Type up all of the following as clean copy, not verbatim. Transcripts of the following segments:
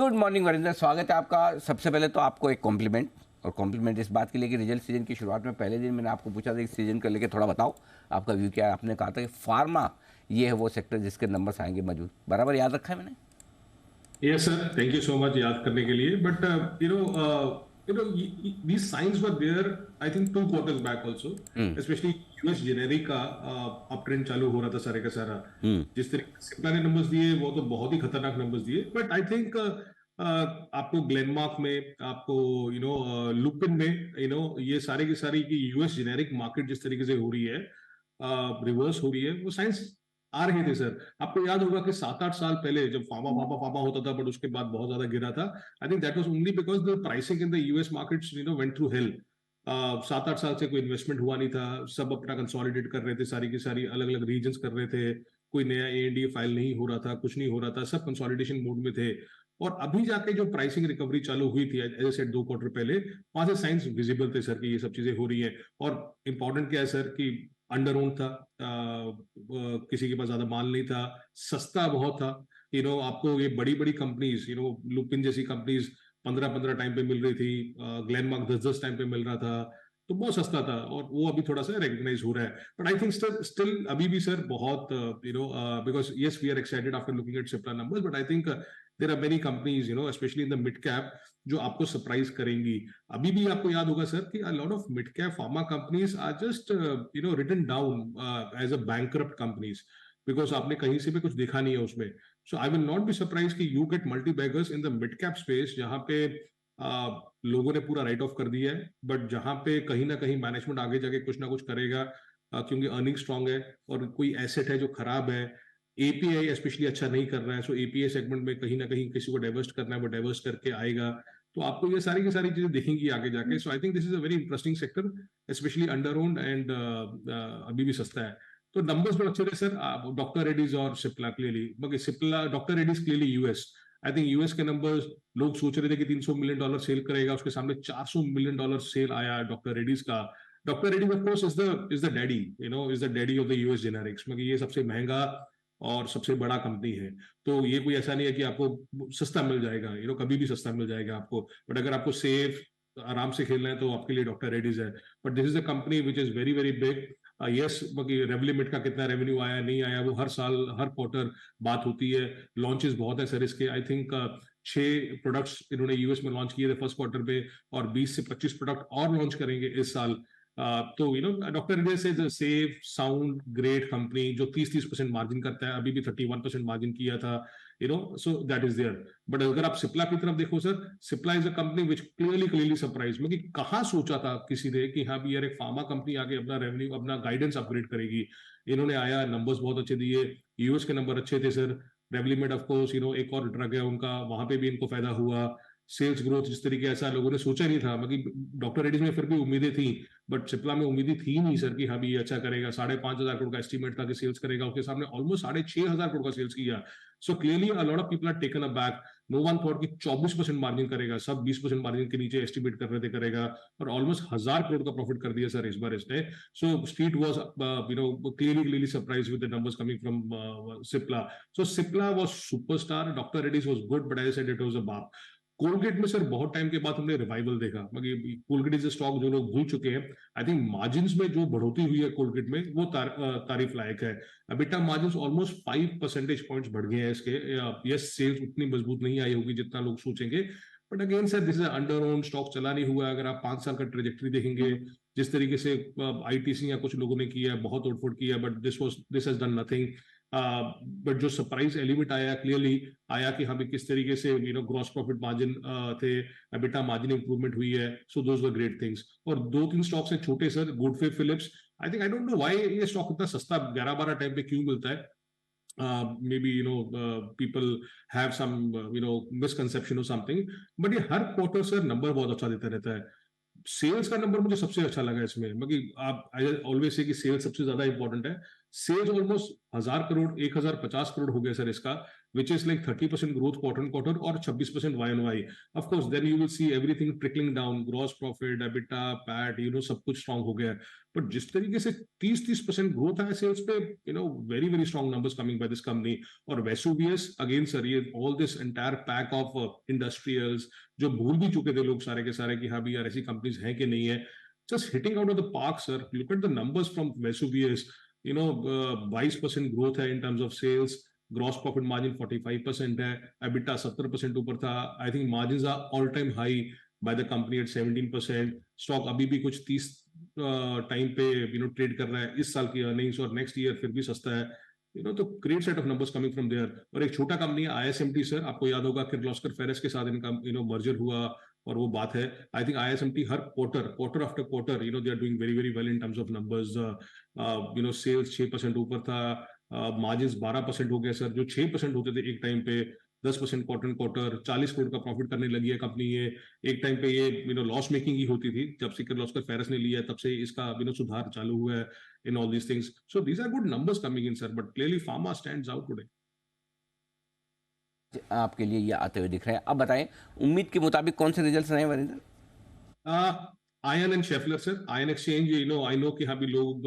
Good morning Varinder, स्वागत है आपका। सबसे पहले तो आपको एक कॉम्प्लीमेंट, और कॉम्प्लीमेंट इस बात के लिए कि रिजल्ट सीजन की शुरुआत में पहले दिन मैंने आपको पूछा था कि सीजन को लेकर थोड़ा बताओ, आपका व्यू क्या है। आपने कहा था कि फार्मा ये है वो सेक्टर जिसके नंबर्स आएंगे मौजूद। बराबर याद रखा है मैंने? Yes, sir. Thank you so much याद करने के लिए. But these signs were there. I think 2 quarters back also, hmm. especially US generic का अप ट्रेंड चालू हो रहा था सारे का सारा. हम्म। जिस तरीके से सिप्ला ने नंबर्स दिए वो तो बहुत ही खतरनाक नंबर्स दिए. But I think आपको ग्लेनमार्क में, आपको लुपिन में, ये सारे की सारी की यूएस जेनेरिक मार्केट जिस तरीके से हो रही है, रिवर्स हो रही है, वो साइंस आ रहे थे सर. आपको याद होगा कि 7-8 साल पहले जब फार्मा फार्मा फार्मा होता था, बट उसके बाद बहुत ज्यादा गिरा था. I think that was only because the pricing in the US markets went through hell. 7-8 साल से कोई इन्वेस्टमेंट हुआ नहीं था. सब अपना कंसोलिडेट कर रहे थे, सारी की सारी अलग अलग रीजन कर रहे थे. कोई नया एएनडीए फाइल नहीं हो रहा था, कुछ नहीं हो रहा था, सब कंसोलिडेशन मोड में थे. और अभी जाके जो प्राइसिंग रिकवरी चालू हुई थी, एज सेड 2 क्वार्टर पहले, वहां से साइंस विजिबल थे सर कि ये सब चीजें हो रही है. और इंपॉर्टेंट क्या है सर कि अंडर ओन था, किसी के पास ज्यादा माल नहीं था, सस्ता बहुत था. आपको ये बड़ी बड़ी कंपनीज, लुपिन जैसी कंपनीज 15-15 टाइम पे मिल रही थी, ग्लेनमार्क 10-10 टाइम पे मिल रहा था. तो बहुत सस्ता था, और वो अभी थोड़ा सा रिकग्नाइज हो रहा है. बट आई थिंक स्टिल अभी भी सर बहुत, because yes we are excited after looking at Cipla numbers, but I think there are many companies, especially in the mid cap, जो आपको सरप्राइज करेंगी. अभी भी आपको याद होगा सर कि a lot of mid cap pharma companies are just written down as a bankrupt companies, because आपने कहीं से भी कुछ देखा नहीं है उसमें. So I will not be surprise that you get multi baggers in the mid cap space, जहां पे लोगों ने पूरा राइट ऑफ कर दिया है, बट जहां पे कहीं ना कहीं मैनेजमेंट आगे जाके कुछ ना कुछ करेगा, क्योंकि अर्निंग स्ट्रांग है और कोई एसेट है जो खराब है. एपीआई स्पेशली अच्छा नहीं कर रहा है, सो एपीआई सेगमेंट में कहीं ना कहीं किसी को डाइवर्स्ट करना है, वो डाइवर्स्ट करके आएगा. तो आपको ये सारी की सारी चीजें दिखेंगी आगे जाके. So I think this is a very interesting sector, specially under owned and अभी भी सस्ता है. तो नंबर्स बहुत अच्छे थे सर, डॉक्टर रेड्डीज और सिप्ला क्लियरली, मगर Cipla, doctor Reddy's clearly US. I think US के नंबर्स, लोग सोच रहे थे कि $300 मिलियन सेल करेगा, उसके सामने $400 मिलियन सेल आया डॉक्टर रेड्डीज का. Doctor Reddy's of course is the daddy, is the daddy of the US generics, मतलब ये सबसे महंगा और सबसे बड़ा कंपनी है. तो ये कोई ऐसा नहीं है कि आपको सस्ता मिल जाएगा, कभी भी सस्ता मिल जाएगा आपको. बट अगर आपको सेफ आराम से खेलना है तो आपके लिए डॉक्टर रेड्डीज है. But this is a company which is very very big. Yes, Revlimid का कितना रेवेन्यू आया नहीं आया वो हर साल हर क्वार्टर बात होती है. लॉन्चेस बहुत है सर इसके. आई थिंक 6 प्रोडक्ट्स इन्होंने यूएस में लॉन्च किए थे फर्स्ट क्वार्टर पे, और 20 से 25 प्रोडक्ट और लॉन्च करेंगे इस साल. तो doctor Reddy's is a safe sound great company जो 30% मार्जिन करता है. अभी भी 31% मार्जिन किया था. So that is there. But अगर आप सिप्ला की तरफ देखो sir, Cipla is a company which clearly surprise में, कि कहाँ सोचा था किसी ने कि हाँ भी यार एक फार्मा कंपनी आगे अपना रेवेन्यू, अपना गाइडेंस अपग्रेड करेगी. इन्होंने आया, नंबर्स बहुत अच्छे दिए, यूएस के नंबर अच्छे थे सर. रेवलीमेड ऑफ कोर्स, एक और ड्रग है उनका, वहां पे भी इनको फायदा हुआ. सेल्स ग्रोथ जिस तरीके ऐसा लोगों ने सोचा नहीं था, मतलब डॉक्टर रेड्डीज में फिर भी उम्मीदें थी, बट सिप्ला में उम्मीदें थी नहीं सर कि हाँ भी ये अच्छा करेगा. 5,500 करोड़ का एस्टिमेट था कि सेल्स करेगा, उसके सामने ऑलमोस्ट 6,500 करोड़ का सेल्स किया. So clearly a lot of people are taken a back. No one thought कि 24% मार्जिन करेगा, सब 20% मार्जिन के नीचे एस्टिमेट कर रहे थे करेगा, और ऑलमोस्ट 1,000 करोड़ का प्रॉफिट कर दिया सर इस बार इसने. So street was clearly surprise with the numbers coming from Cipla. So Cipla was superstar, doctor Reddy's was good, but I said it was a बाप. कोलगेट में सर बहुत टाइम के बाद हमने रिवाइवल देखा, मतलब कोलगेट इज स्टॉक जो लोग भूल चुके हैं. आई थिंक मार्जिन में जो बढ़ोतरी हुई है कोलगेट में वो तारीफ लायक है. अबिटा मार्जिन ऑलमोस्ट 5 परसेंटेज पॉइंट्स बढ़ गए हैं इसके. यस, सेल्स उतनी मजबूत नहीं आई होगी जितना लोग सोचेंगे, but again sir this is under own stock, चला नहीं हुआ. अगर आप 5 साल का ट्रेजेक्टरी देखेंगे, जिस तरीके से आईटीसी या कुछ लोगों ने किया है, बहुत तोड़फोड़ किया, but this has done nothing. But जो सरप्राइज एलिमेंट आया क्लियरली आया कि हमें किस तरीके से ग्रॉस प्रॉफिट मार्जिन थे, एबिटा मार्जिन इंप्रूवमेंट हुई है. So those were great things. और 2-3 स्टॉक्स हैं छोटे sir, Godfrey Phillips. I don't know why ये स्टॉक इतना सस्ता 11-12 टाइम पे क्यों मिलता है. Maybe people have some misconception or something, but ये हर क्वार्टर सर नंबर बहुत अच्छा देता रहता है. सेल्स का नंबर मुझे सबसे अच्छा लगा इसमें, मतलब आप आई ऑलवेज से कि सेल्स सबसे ज्यादा इंपॉर्टेंट है. सेल्स ऑलमोस्ट 1000 करोड़ 1050 करोड़ हो गया सर इसका, which is like 30% growth quarter on quarter और 26% Y-on-Y. Of course, then you will see everything trickling down, gross profit, EBITDA, PAT, सब कुछ strong हो गया है. But जिस तरीके से 30% growth है sales पे, very very strong numbers coming by this company. और Vesuvius again sir, ये all this entire pack of industrials जो भूल भी चुके थे लोग सारे के सारे कि हाँ भी यार ऐसी कंपनीज हैं कि नहीं है, just hitting out of the park sir. Look at the numbers from Vesuvius. 22% growth है in terms of sales. Gross profit margin 45% है, एबिटा 70% ऊपर था. I think margins are all time high by the company at 17%. Stock अभी भी कुछ 30 time पे trade कर रहा है. इस साल की अर्निंग्स और नेक्स्ट ईयर फिर भी सस्ता है. तो great set of numbers coming from there. और एक छोटा कंपनी है ISMT सर, आपको याद होगा किर्लोस्कर फेरेस के साथ इनका मर्जर हुआ और वो बात है. आई थिंक ISMT हर quarter after quarter they are doing very very well in terms of numbers. Sales 6% ऊपर था, मार्जिन्स 12% हो गए सर, जो 6% होते थे एक टाइम पे 10% क्वार्टर क्वार्टर. 40 करोड़ का प्रॉफिट करने लगी है कंपनी. ये एक टाइम पे ये लॉस मेकिंग ही होती थी. जब से किर्लोस्कर फेरेस ने लिया है तब से इसका सुधार चालू हुआ है in all these things. So these are good numbers coming in sir, but clearly pharma stands out today. आपके लिए ये आते हुए दिख रहे हैं. अब बताएं उम्मीद के मुताबिक कौन से रिजल्ट्स रहे Varinder? Ion and Schaeffler sir. Ion exchange I know कि हाँ भी लोग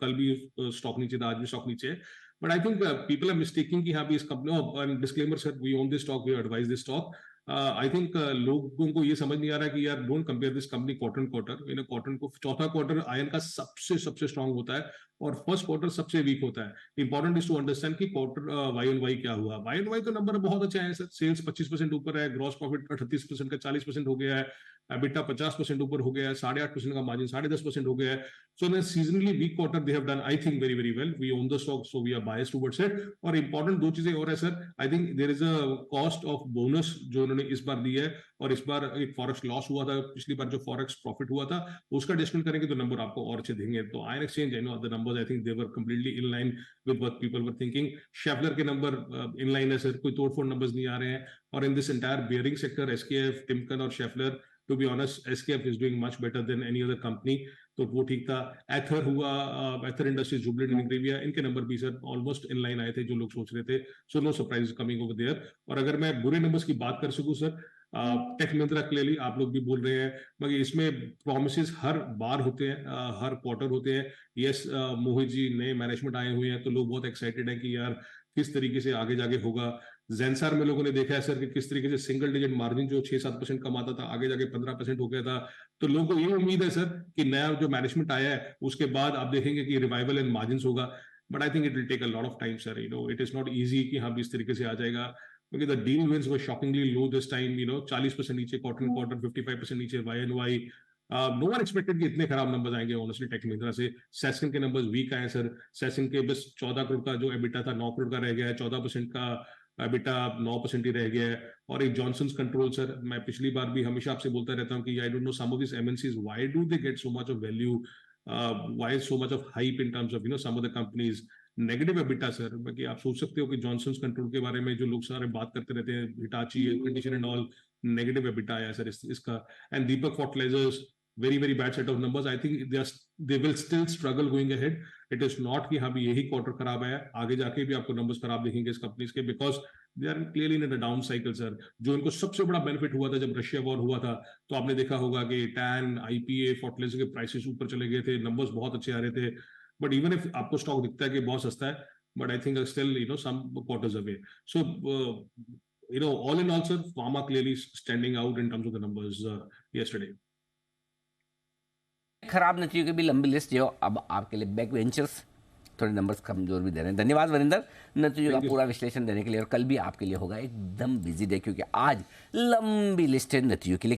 कल भी स्टॉक नीचे था, आज भी स्टॉक नीचे है. But I think people are mistaking कि हाँ भी इस company, disclaimer sir, we own this stock, we advise this stock. I think लोगों को ये समझ नहीं आ रहा कि यार don't compare this company quarter quarter. Quarter को चौथा क्वार्टर आयन का सबसे स्ट्रांग होता है और फर्स्ट क्वार्टर सबसे वीक होता है. इंपॉर्टेंट इज टू अंडरस्टैंड कि क्वार्टर Y-on-Y क्या हुआ. Y-on-Y तो नंबर बहुत अच्छा है सर. सेल्स 25% ऊपर है, ग्रॉस प्रॉफिट 38% का 40% हो गया है, एबिटा 50% ऊपर हो गया है, 8.5% का मार्जिन 10.5% हो गया है. So in a seasonally weak quarter, they have done, I think, very very well. We own the stock, so we are biased towards it. और important दो चीजें और है sir. I think there is a cost of bonus जो उन्होंने इस बार दी है, और इस बार एक फॉरेक्स लॉस हुआ था, पिछली बार जो फॉरेक्स प्रॉफिट हुआ था उसका डिस्काउंट करेंगे तो नंबर आपको और अच्छे देंगे. तो Ion exchange, I know the numbers, I think they were completely in line with what people were thinking. Schaeffler के नंबर इन लाइन है सर, कोई तोड़फोड़ नंबर्स नहीं आ रहे हैं. और in this entire bearing sector, SKF, Timken और Schaeffler, to be honest, SKF is doing much better than any other company. तो वो ठीक था. एथर हुआ, एथर इंडस्ट्रीज, जुबिलेंट इंग्रेविया, इनके नंबर भी सर ऑलमोस्ट इन लाइन आए थे जो लोग सोच रहे थे. So no surprise coming over there. और अगर मैं बुरे नंबर्स की बात कर सकूं सर, टेक महिंद्रा, क्लियरली आप लोग भी बोल रहे हैं, मगर इसमें प्रोमिसेस हर बार होते हैं, हर क्वार्टर होते हैं. यस, मोहित जी नए मैनेजमेंट आए हुए हैं तो लोग बहुत एक्साइटेड है कि यार किस तरीके से आगे जाके होगा. जेंसार में लोगों ने देखा है सर कि किस तरीके से सिंगल डिजिट मार्जिन जो 6-7% कमाता था आगे जाके 15% हो गया था. तो लोगों को ये उम्मीद है सर कि नया जो मैनेजमेंट आया है उसके बाद आप देखेंगे कि रिवाइवल इन मार्जिन्स होगा. But I think it will take a lot of time sir. It is not easy कि हाँ भी इस तरीके से आ जाएगा, क्योंकि the deal wins were shockingly low this time. 40% नीचे क्वार्टर क्वार्टर, 55% नीचे Y-on-Y. नो वन एक्सपेक्टेड कि इतने खराब नंबर्स आएंगे ऑनेस्टली टेक महिंद्रा से. सेशन के नंबर्स वीक आए सर. सेशन के बस 14 करोड़ का जो एबिटा था 9 करोड़ का रह गया है, 14% का एबिटा 9% ही रह गया है. और एक जॉनसन्स कंट्रोल सर, मैं पिछली बार भी हमेशा आपसे बोलता रहता हूँ कि I don't know some of this MNCs, why do they get so much of value, why so much of hype in terms of some of the companies. Negative EBITDA sir, बाकी आप सोच सकते हो कि जॉनसन्स कंट्रोल के बारे में जो लोग सारे बात करते रहते हैं, Hitachi condition and all, negative EBITDA आया सर इसका. And Deepak fertilisers, very very bad set of numbers. I think they will still struggle going ahead. It is not कि हाँ भी यही क्वार्टर खराब है, आगे जाके भी आपको नंबर्स खराब दिखेंगे इस कंपनीज के, because they are clearly in a down cycle sir. जो इनको सबसे बड़ा बेनिफिट हुआ था जब रशिया वॉर हुआ था, तो आपने देखा होगा कि टैन, IPA, फर्टिलाइजर के प्राइसेस ऊपर चले गए थे, नंबर्स बहुत अच्छे आ रहे थे. बट इवन इफ आपको स्टॉक दिखता है कि बहुत सस्ता है, but I think still some quarters away. So all in all sir, pharma clearly standing out in terms of the numbers yesterday. खराब नतीजों की भी लंबी लिस्ट जो अब आपके लिए बैक वेंचर्स थोड़े नंबर्स कमजोर भी दे रहे हैं. धन्यवाद वरिंदर नतीजों का पूरा विश्लेषण देने के लिए. और कल भी आपके लिए होगा एकदम बिजी डे, क्योंकि आज लंबी लिस्ट है नतीजों के लिए.